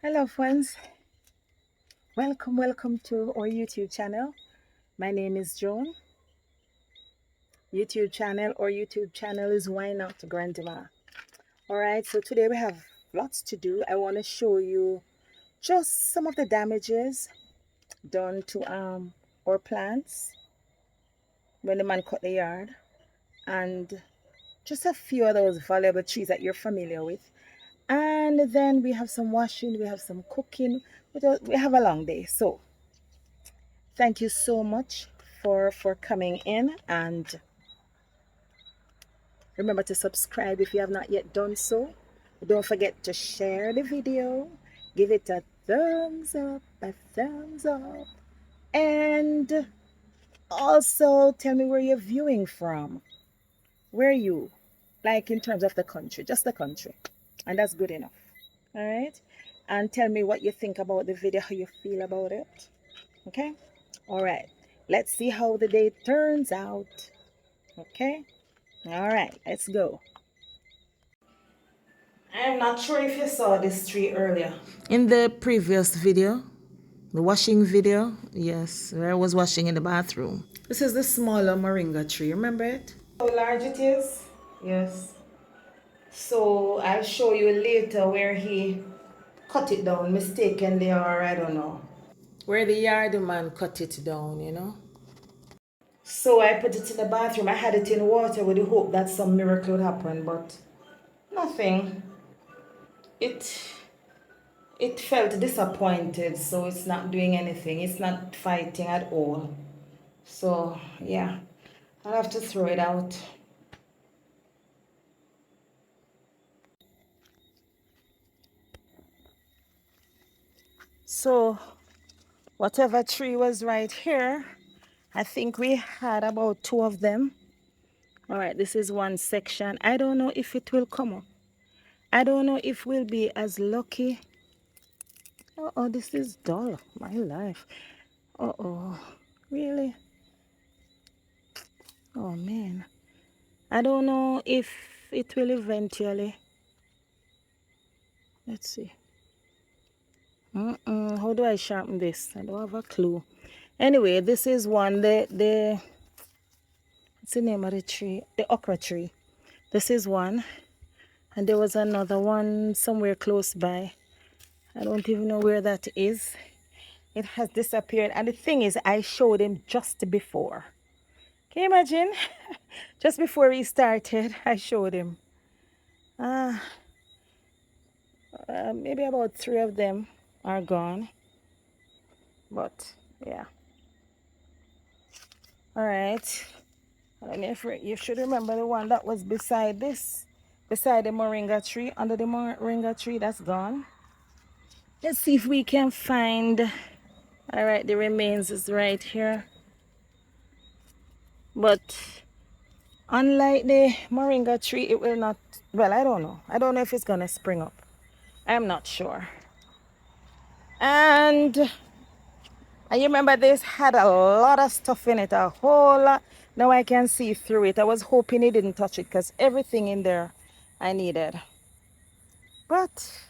Hello friends, welcome to our YouTube channel. My name is Joan. YouTube channel is Why Not Grandma. Alright, so today we have lots to do. I want to show you just some of the damages done to our plants when the man cut the yard, and just a few of those valuable trees that you're familiar with. And then we have some washing, we have some cooking, we have a long day. So thank you so much for coming in, and remember to subscribe if you have not yet done so. Don't forget to share the video, give it a thumbs up, and also tell me where you're viewing from. Where are you, like in terms of the country, just the country, and that's good enough. All right, and tell me what you think about the video, how you feel about it. Okay, all right, let's see how the day turns out. Okay, all right, let's go. I'm not sure if you saw this tree earlier in the previous video, the washing video. Yes, where I was washing in the bathroom. This is the smaller moringa tree, remember it? How large it is? Yes. So I'll show you later where he cut it down mistakenly, or I don't know, where the yard man cut it down, you know. So I put it in the bathroom. I had it in water with the hope that some miracle would happen, but nothing. It felt disappointed, so it's not doing anything. It's not fighting at all. So yeah, I'll have to throw it out. So whatever tree was right here, I think we had about 2 of them. All right, this is one section. I don't know if it will come up. I don't know if we'll be as lucky. Oh, this is dull. My life. Oh, really? Oh man. I don't know if it will eventually. Let's see. How do I sharpen this? I don't have a clue. Anyway, this is one. What's the name of the tree? The okra tree. This is one. And there was another one somewhere close by. I don't even know where that is. It has disappeared. And the thing is, I showed him just before. Can you imagine? Just before he started, I showed him. Maybe about 3 of them are gone. But yeah. All right. And if you should remember the one that was beside this, beside the moringa tree, under the moringa tree, that's gone. Let's see if we can find. All right, the remains is right here. But unlike the moringa tree, it will not, well, I don't know. I don't know if it's gonna spring up. I'm not sure. And you remember this had a lot of stuff in it, a whole lot. Now I can see through it. I was hoping it didn't touch it because everything in there I needed. But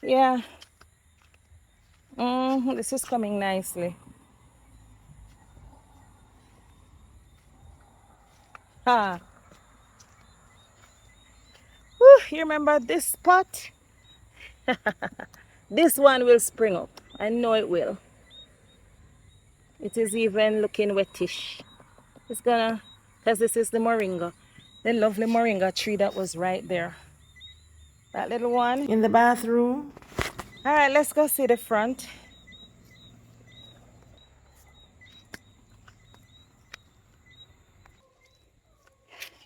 yeah, this is coming nicely. Ah, you remember this spot? This one will spring up. I know it will. It is even looking wettish. It's gonna, because this is the moringa, the lovely moringa tree that was right there. That little one in the bathroom. All right, let's go see the front.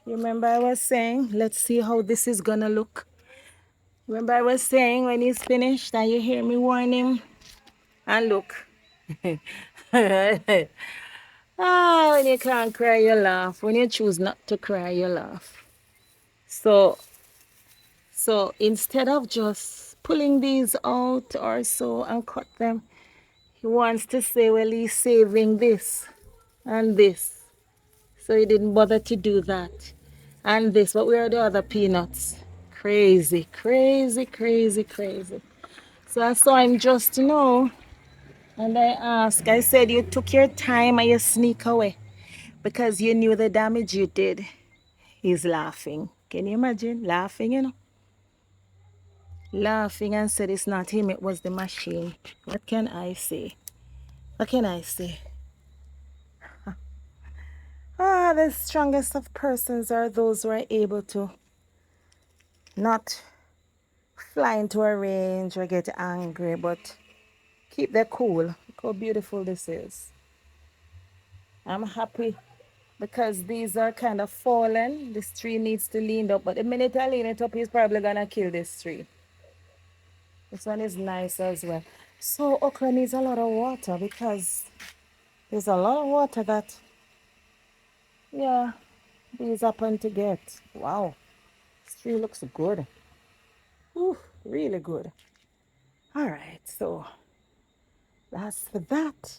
You remember I was saying, let's see how this is gonna look. Remember I was saying when he's finished and you hear me warn him? And look. When you can't cry, you laugh. When you choose not to cry, you laugh. So instead of just pulling these out or so and cut them, he wants to say, well, he's saving this and this. So he didn't bother to do that. And this, but where are the other peanuts? Crazy. So I saw him just now, and I asked, I said, you took your time and you sneak away because you knew the damage you did. He's laughing. Can you imagine? Laughing, you know? Laughing and said it's not him, it was the machine. What can I say? What can I say? The strongest of persons are those who are able to not fly into a range or get angry, but keep their cool. Look how beautiful this is. I'm happy because these are kind of fallen. This tree needs to lean up, but the minute I lean it up, he's probably gonna kill this tree. This one is nice as well. So okra needs a lot of water because there's a lot of water that, yeah, these happen to get. Wow, this tree looks good. Ooh, really good. All right, so that's for that.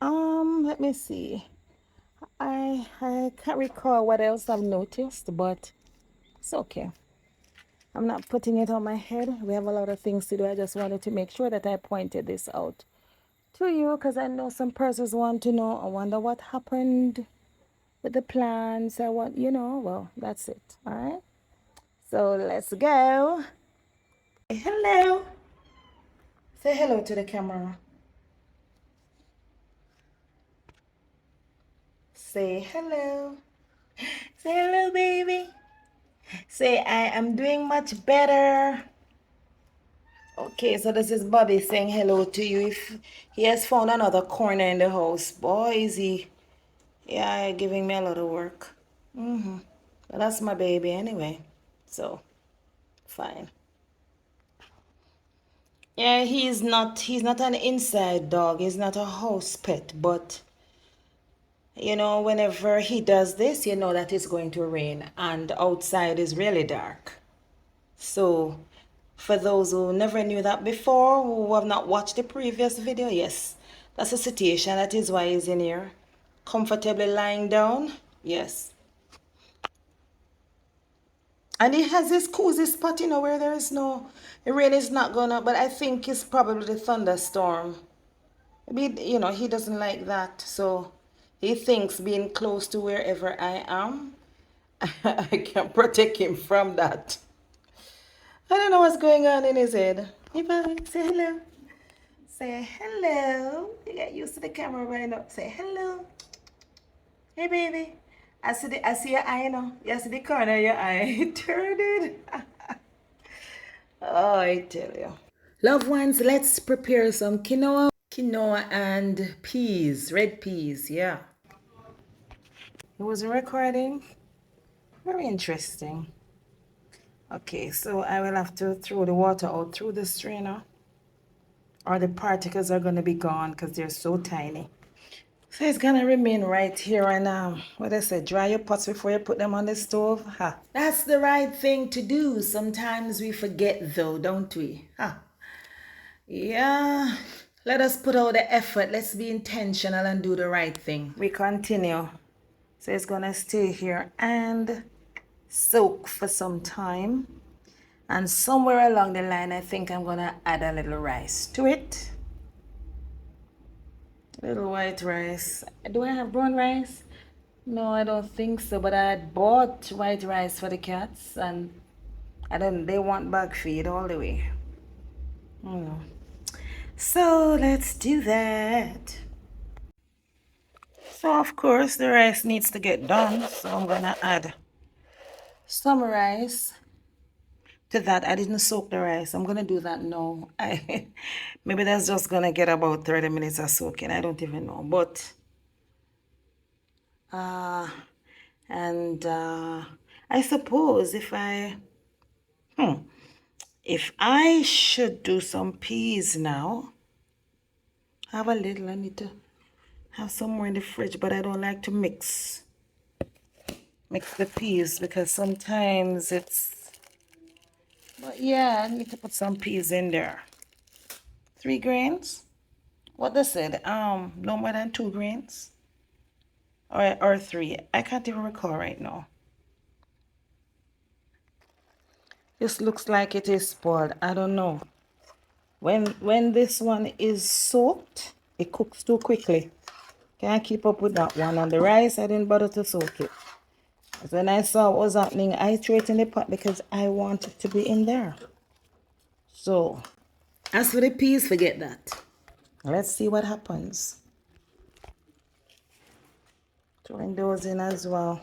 Let me see. I can't recall what else I've noticed, but it's okay. I'm not putting it on my head. We have a lot of things to do. I just wanted to make sure that I pointed this out to you because I know some persons want to know. I wonder what happened with the plants. I want, well, that's it. All right. So let's go. Hello. Say hello to the camera. Say hello. Say hello, baby. Say I am doing much better. Okay, so this is Bobby saying hello to you. If he has found another corner in the house, boy, is he, yeah, giving me a lot of work. But that's my baby anyway, so fine. Yeah, he's not an inside dog. He's not a house pet, but whenever he does this, you know that it's going to rain and outside is really dark. So for those who never knew that before, who have not watched the previous video, yes, that's the situation. That is why he's in here, comfortably lying down. Yes. And he has this cozy spot, where there is no, the rain is not gonna, but I think it's probably the thunderstorm. Maybe, he doesn't like that. So he thinks being close to wherever I am, I can protect him from that. I don't know what's going on in his head. Hey, Bobby, say hello. Say hello. You get used to the camera right now. Say hello. Hey, baby. I see your eye now. You see the corner of your eye. Turn it. Oh, I tell you. Loved ones, let's prepare some quinoa and peas, red peas. Yeah. It was recording. Very interesting. Okay, so I will have to throw the water out through the strainer, or the particles are going to be gone because they're so tiny. So it's gonna remain right here and what I said, dry your pots before you put them on the stove. Ha. That's the right thing to do. Sometimes we forget though, don't we? Ha. Yeah. Let us put out the effort. Let's be intentional and do the right thing. We continue. So it's gonna stay here and soak for some time. And somewhere along the line, I think I'm gonna add a little rice to it. Little white rice. Do I have brown rice? No, I don't think so. But I had bought white rice for the cats, and they want bag feed all the way. So let's do that. So of course the rice needs to get done. So I'm gonna add some rice to that. I didn't soak the rice. I'm gonna do that now. Maybe that's just gonna get about 30 minutes of soaking. I don't even know. But and I suppose if I should do some peas now, have a little. I need to have some more in the fridge, but I don't like to mix the peas because sometimes it's, but yeah, I need to put some peas in there. 3 grains. What they said, no more than 2 grains, or three. I can't even recall right now. This looks like it is spoiled. I don't know. When this one is soaked, it cooks too quickly. Can't keep up with that one. And the rice, I didn't bother to soak it. But when I saw what was happening, I threw it in the pot because I want it to be in there. So, as for the peas, forget that. Let's see what happens. Throwing those in as well.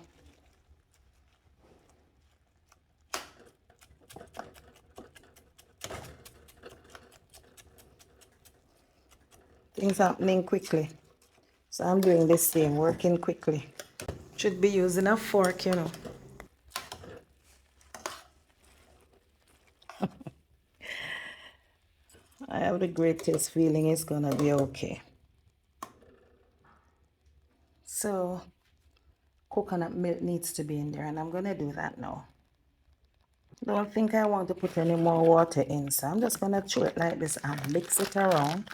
Things happening quickly. So I'm doing the same, working quickly. Should be using a fork, you know. I have the greatest feeling it's gonna be okay. So coconut milk needs to be in there, and I'm gonna do that now. Don't think I want to put any more water in, so I'm just gonna chew it like this and mix it around.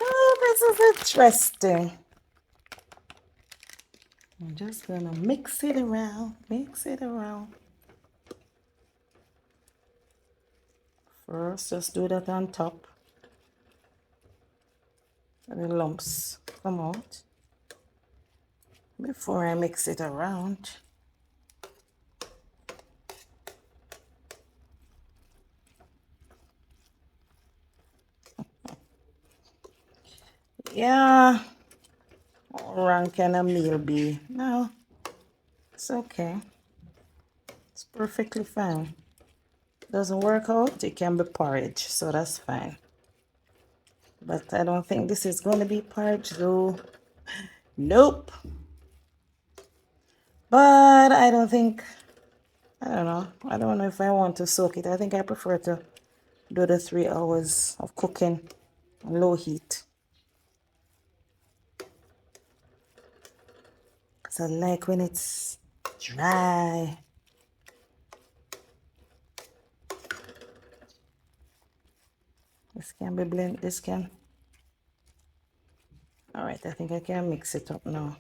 Oh, this is interesting. I'm just gonna mix it around, mix it around. First, just do that on top. And the lumps come out before I mix it around. Yeah, how wrong can a meal be? No, it's okay. It's perfectly fine. Doesn't work out, it can be porridge, so that's fine. But I don't think this is going to be porridge though. Nope. But I don't think, I don't know. I don't know if I want to soak it. I think I prefer to do the 3 hours of cooking on low heat. Because I like when it's dry. This can be blended, this can. All right, I think I can mix it up now.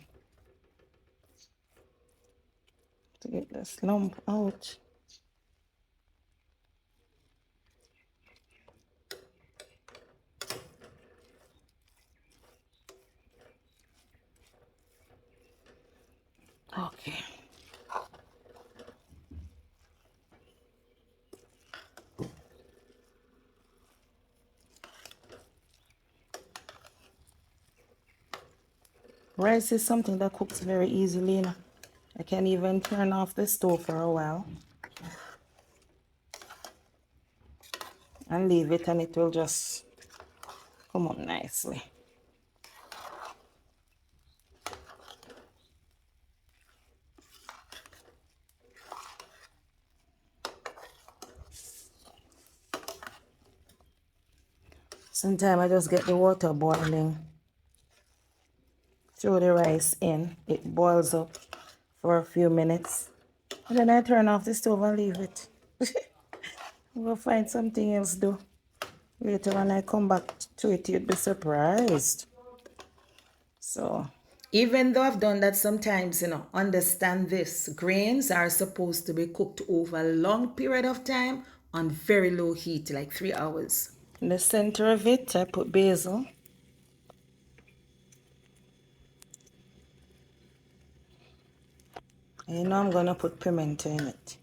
To get this lump out. Okay. Rice is something that cooks very easily, you know. I can even turn off the stove for a while and leave it, and it will just come up nicely. Sometimes I just get the water boiling, throw the rice in, it boils up for a few minutes, and then I turn off the stove and leave it. We'll find something else to do. Later when I come back to it, you'd be surprised. So, even though I've done that sometimes, you know, understand this. Grains are supposed to be cooked over a long period of time on very low heat, like 3 hours. In the center of it, I put basil. You know I'm gonna put pimento in it.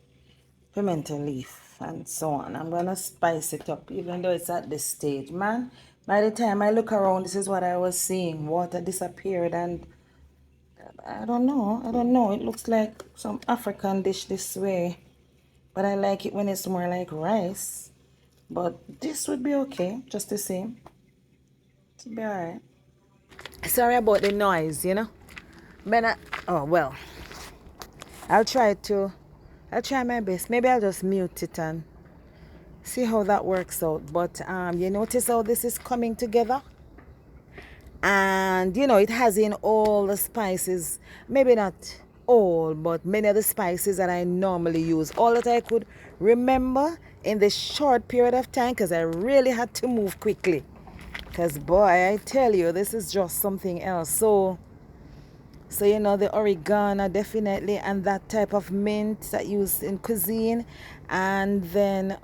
Pimento leaf and so on. I'm gonna spice it up even though it's at this stage. Man, by the time I look around, this is what I was seeing. Water disappeared, and I don't know. It looks like some African dish this way. But I like it when it's more like rice. But this would be okay, just the same. It'll be alright. Sorry about the noise, you know. Oh well. I'll try to. I'll try my best. Maybe I'll just mute it and see how that works out. But you notice how this is coming together? And you know, it has in all the spices, maybe not all, but many of the spices that I normally use, all that I could remember in this short period of time, because I really had to move quickly, because boy, I tell you, this is just something else. So you know, the oregano definitely, and that type of mint that used in cuisine, And then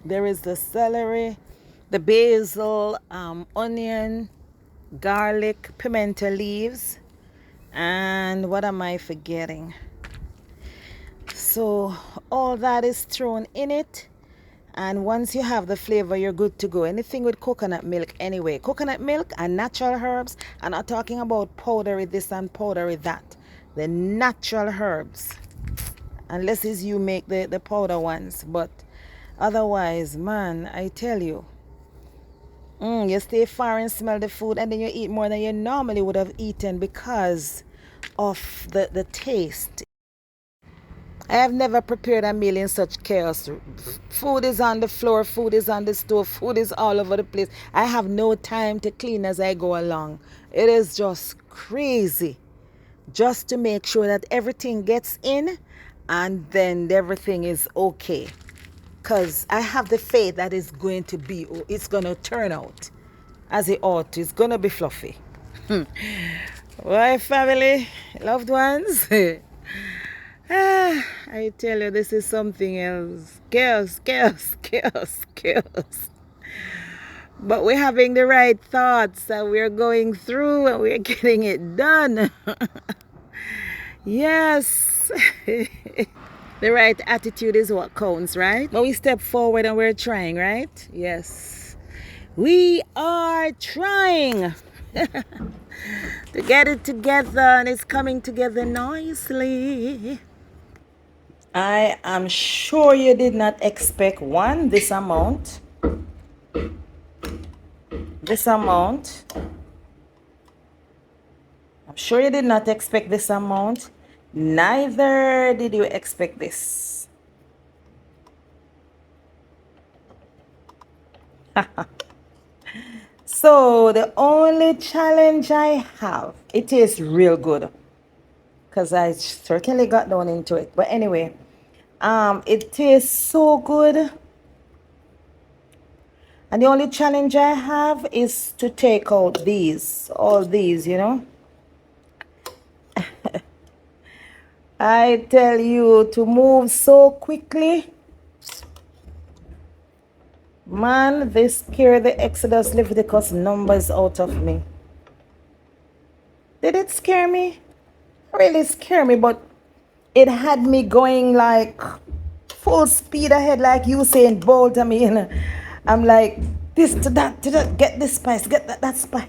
there is the celery, the basil, onion, garlic, pimento leaves, and what am I forgetting? So all that is thrown in it, and once you have the flavor, you're good to go. Anything with coconut milk anyway. Coconut milk and natural herbs. I'm not talking about powdery this and powdery that. The natural herbs. Unless it's you make the powder ones. But otherwise, man, I tell you, you stay far and smell the food, and then you eat more than you normally would have eaten because of the taste. I have never prepared a meal in such chaos. Food is on the floor, food is on the stove, food is all over the place. I have no time to clean as I go along. It is just crazy. Just to make sure that everything gets in and then everything is okay. Because I have the faith that it's going to turn out as it ought to. It's going to be fluffy. Why, family, loved ones? I tell you, this is something else. Chaos, chaos, chaos, chaos. But we're having the right thoughts and we're going through and we're getting it done. Yes. The right attitude is what counts, right? But we step forward and we're trying, right? Yes. We are trying to get it together, and it's coming together nicely. I am sure you did not expect this amount. I'm sure you did not expect this amount. Neither did you expect this. So the only challenge I have, it tastes real good because I certainly got down into it. But anyway, it tastes so good. And the only challenge I have is to take out all these, I tell you, to move so quickly. Man, this scared the Exodus Leviticus numbers out of me. Did it scare me? Really scare me, but it had me going like full speed ahead, like Usain Bolt. I mean, I'm like this to that, get this spice, get that spice.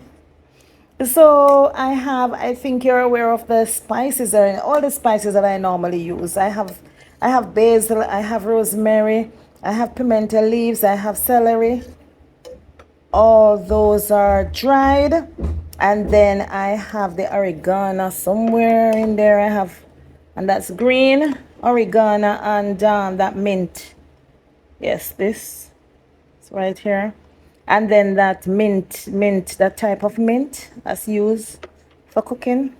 So I think you're aware of the spices, all the spices that I normally use. I have basil, I have rosemary, I have pimento leaves, I have celery. All those are dried. And then I have the oregano somewhere in there. And that's green oregano and that mint. Yes, this is right here. And then that mint, that type of mint that's used for cooking.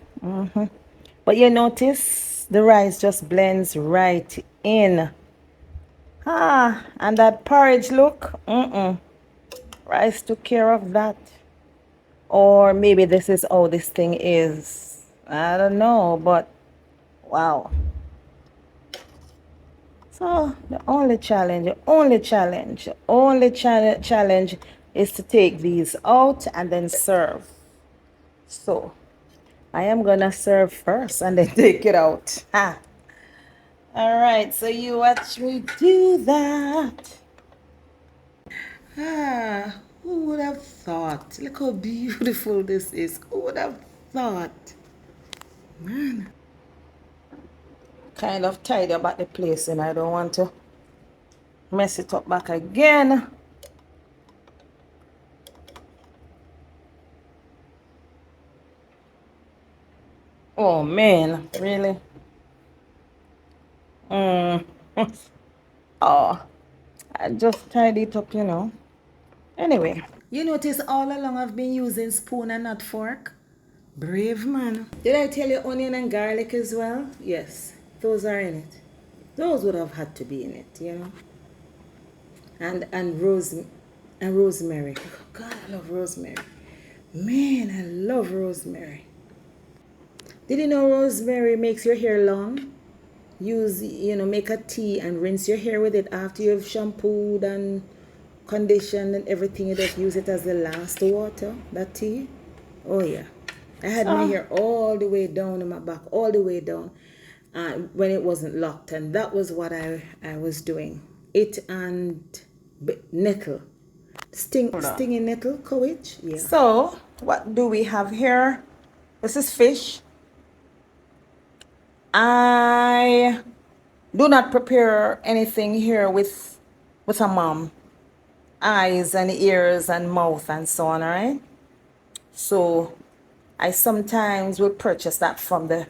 But you notice the rice just blends right in. And that porridge look, rice took care of that. Or maybe this is how this thing is. I don't know, but wow. So the only challenge is to take these out and then serve. So I am gonna serve first and then take it out. All right, so you watch me do that. Who would have thought? Look how beautiful this is. Who would have thought? Man. Kind of tidy about the place and I don't want to mess it up back again. Oh man, really? Oh, I just tied it up, Anyway. You notice all along I've been using spoon and not fork? Brave man. Did I tell you onion and garlic as well? Yes, those are in it. Those would have had to be in it, And rosemary. Oh, God, I love rosemary. Man, I love rosemary. Did you know rosemary makes your hair long? use, make a tea and rinse your hair with it after you've shampooed and conditioned and everything. You just use it as the last water, that tea. Oh yeah, I had my hair all the way down in my back, all the way down, when it wasn't locked, and that was what I was doing. It and nettle, stinging nettle, courage. Yeah. So what do we have here? This is fish. I do not prepare anything here with a mom. Eyes and ears and mouth and so on, all right? So I sometimes will purchase that from the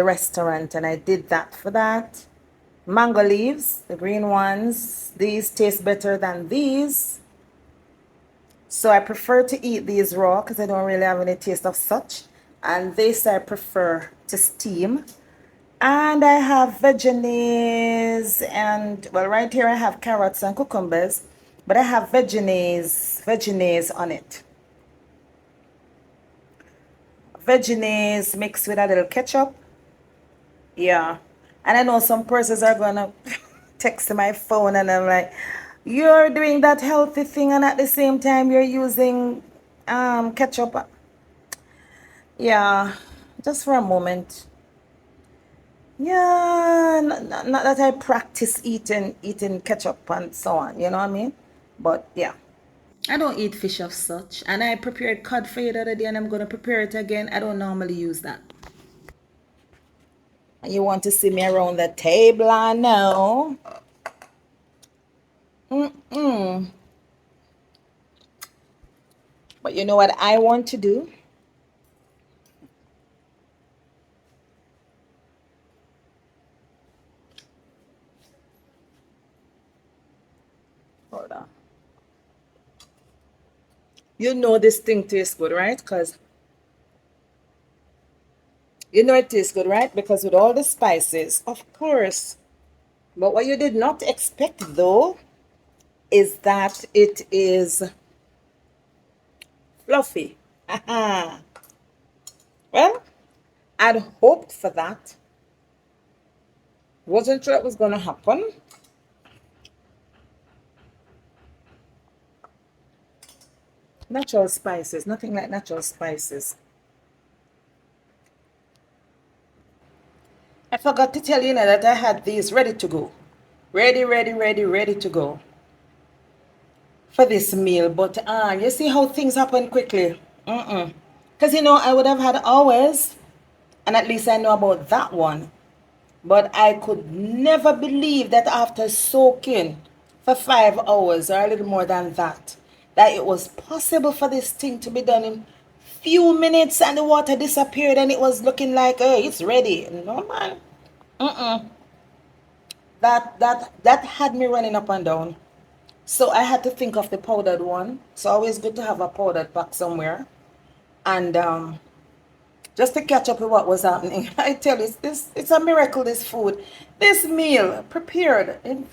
restaurant, and I did that for that. Mango leaves, the green ones, these taste better than these. So I prefer to eat these raw because I don't really have any taste of such. And this I prefer to steam. And I have veggies and, well, right here I have carrots and cucumbers, but I have veggies on it. Veggies mixed with a little ketchup. Yeah. And I know some persons are gonna text my phone and I'm like, you're doing that healthy thing and at the same time you're using ketchup. Yeah, just for a moment. Yeah, not that I practice eating ketchup and so on, you know what I mean? But yeah. I don't eat fish of such. And I prepared cod for you the other day and I'm gonna prepare it again. I don't normally use that. You want to see me around the table, I know. Mm-mm. But you know what I want to do? Hold on. You know this thing tastes good, right? Because you know it tastes good, right? Because with all the spices, of course. But what you did not expect, though, is that it is fluffy. Well, I'd hoped for that. Wasn't sure it was going to happen. Natural spices, nothing like natural spices. I forgot to tell you now that I had these ready to go. Ready to go for this meal. But you see how things happen quickly. Because I would have had hours, and at least I know about that one. But I could never believe that after soaking for 5 hours or a little more than that it was possible for this thing to be done in few minutes and the water disappeared and it was looking like, hey, it's ready. No, man. That had me running up and down. So I had to think of the powdered one. So always good to have a powdered pack somewhere. And just to catch up with what was happening. I tell you, it's a miracle, this food. This meal prepared. It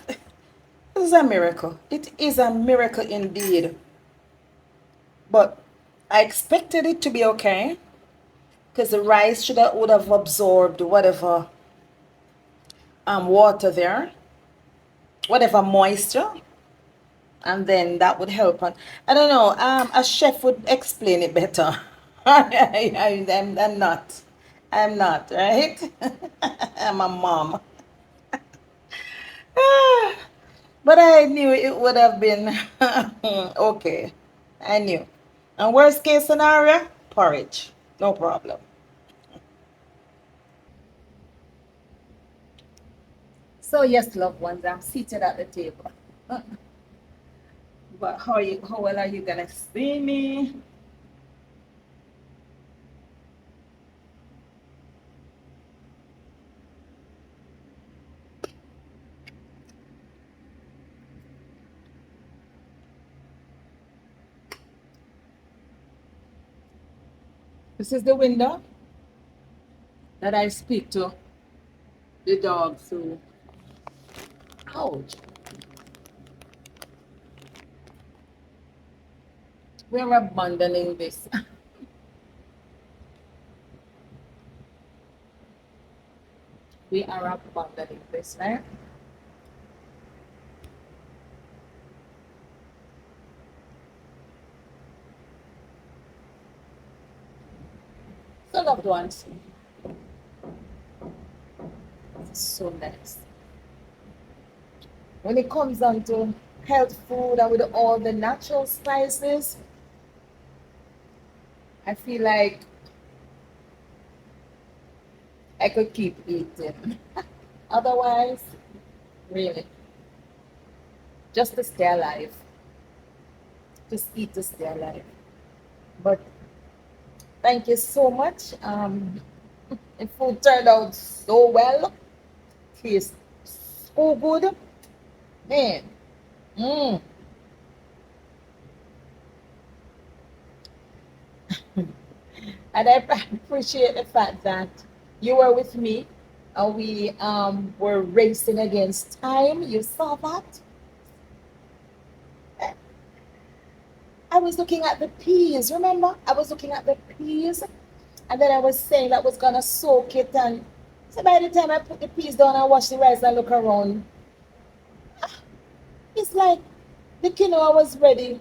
is a miracle. It is a miracle indeed. But I expected it to be okay. Because the rice would have absorbed whatever water there. Whatever moisture. And then that would help. And I don't know, a chef would explain it better. I'm not. I'm not, right? I'm a mom. But I knew it would have been okay. I knew. And worst case scenario, porridge. No problem. So yes, loved ones, I'm seated at the table. But how well are you gonna see me? This is the window that I speak to the dog through. Ouch. We're abandoning this. we are abandoning this, right? So, loved ones, so nice. When it comes down to health food and with all the natural spices, I feel like I could keep eating. Otherwise, really, just to stay alive, just eat to stay alive. But thank you so much. The food turned out so well. Tastes so good. Man. Mm. And I appreciate the fact that you were with me and we were racing against time. You saw that? I was looking at the peas, remember? I was looking at the peas and then I was saying that was gonna soak it, and so by the time I put the peas down and wash the rice and look around, it's like the quinoa was ready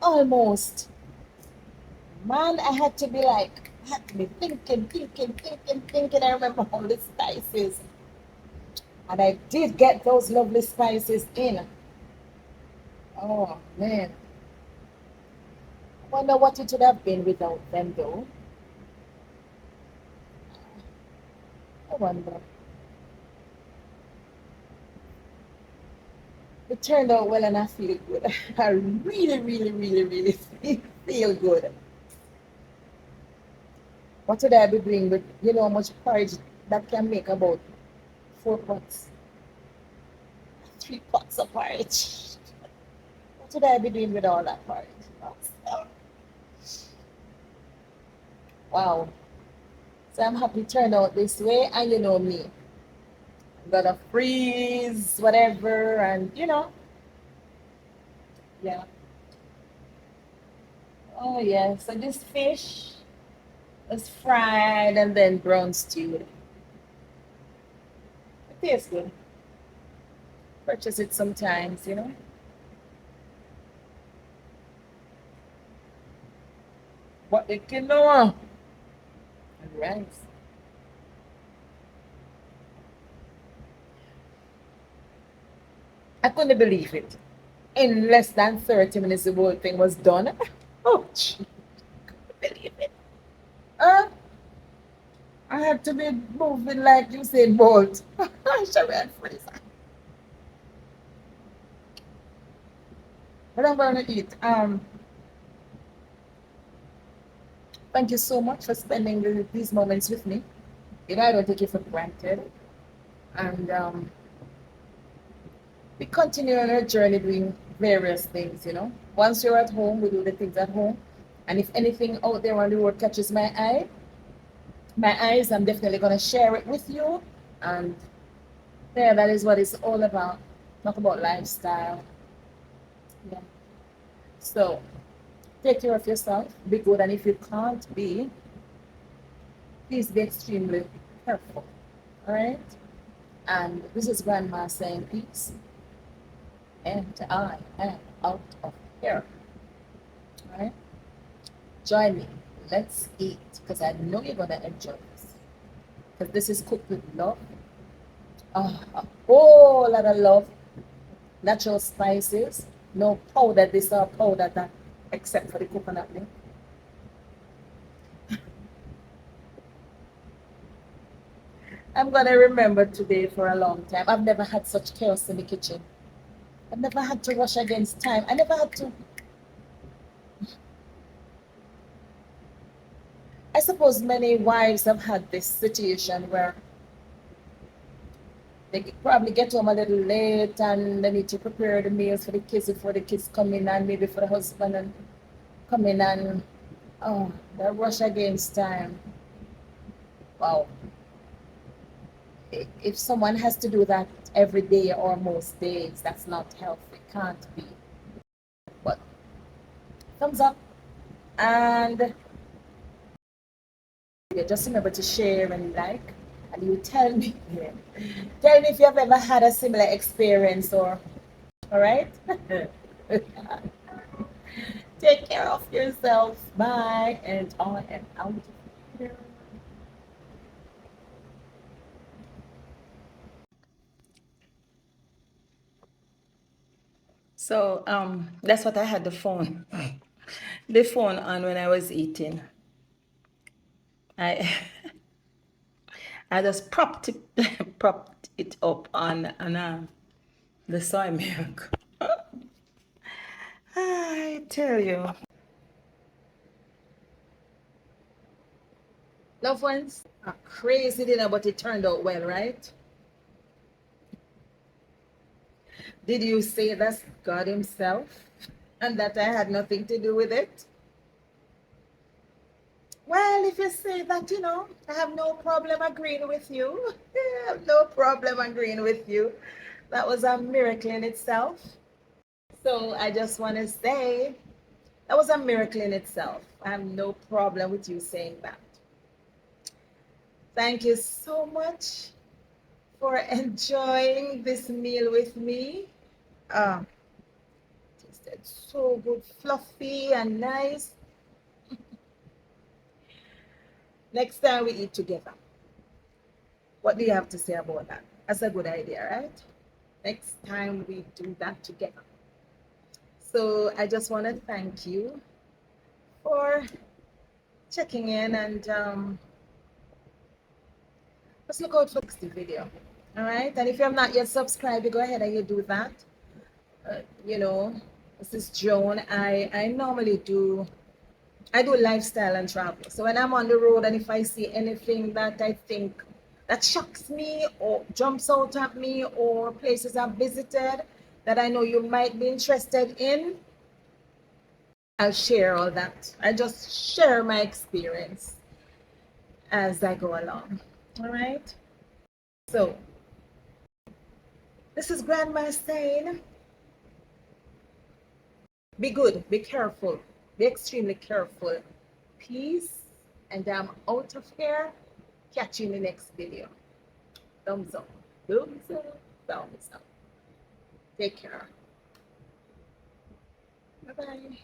almost. Man, I had to be like, I had to be thinking. I remember all the spices. And I did get those lovely spices in. Oh, man. I wonder what it would have been without them, though. I wonder. It turned out well and I feel good. I really feel good. What would I be doing with, how much porridge that can make about 4 pots? 3 pots of porridge. What would I be doing with all that porridge? Wow. So I'm happy it turned out this way, and you know me. I'm gonna freeze whatever, and yeah. Oh yeah. So this fish was fried and then brown stewed. It tastes good. Purchase it sometimes. What the quinoa and rice. I couldn't believe it. In less than 30 minutes, the whole thing was done. Oh, gee, couldn't believe it. Uh, I had to be moving like you said, Bolt. Shall we freeze? But I'm going to eat. Thank you so much for spending these moments with me. I don't take it for granted. And we continue on our journey doing various things. Once you're at home, we do the things at home. And if anything out there on the road catches my eyes, I'm definitely going to share it with you. And yeah, that is what it's all about. Talk about lifestyle. Yeah. So take care of yourself. Be good. And if you can't be, please be extremely careful. All right? And this is Grandma saying peace. And I am out of here. All right? Join me. Let's eat because I know you're going to enjoy this. Because this is cooked with love. A whole lot of love. Natural spices. No powder this or powder that, except for the coconut milk. I'm going to remember today for a long time. I've never had such chaos in the kitchen. I've never had to rush against time. I never had to. I suppose many wives have had this situation where they probably get home a little late and they need to prepare the meals for the kids before the kids come in, and maybe for the husband and come in, and they rush against time. Wow. If someone has to do that every day or most days, that's not healthy. Can't be. But thumbs up, and just remember to share and like. And you tell me, tell me if you have ever had a similar experience or, all right? Take care of yourself. Bye. And on and out. So that's what I had the phone on when I was eating. I I just propped it propped it up on the soy milk. I tell you, loved ones, a crazy dinner, but it turned out well, right? Did you say that's God Himself and that I had nothing to do with it? Well, if you say that, I have no problem agreeing with you. I have no problem agreeing with you. That was a miracle in itself. So I just want to say that was a miracle in itself. I have no problem with you saying that. Thank you so much for enjoying this meal with me. Uh, tasted so good, fluffy and nice. Next time we eat together, what do you have to say about that? That's a good idea, right? Next time we do that together. So I just want to thank you for checking in and just look out for the next video. All right. And if you have not yet subscribed, you go ahead and you do that. Uh, you know, this is Joan. I normally I do lifestyle and travel. So when I'm on the road and if I see anything that I think that shocks me or jumps out at me or places I've visited that I know you might be interested in, I'll share all that. I just share my experience as I go along. All right. So this is Grandma saying, be good, be careful, be extremely careful. Peace, and I'm out of here. Catch you in the next video. Thumbs up, thumbs up, thumbs up. Take care. Bye bye.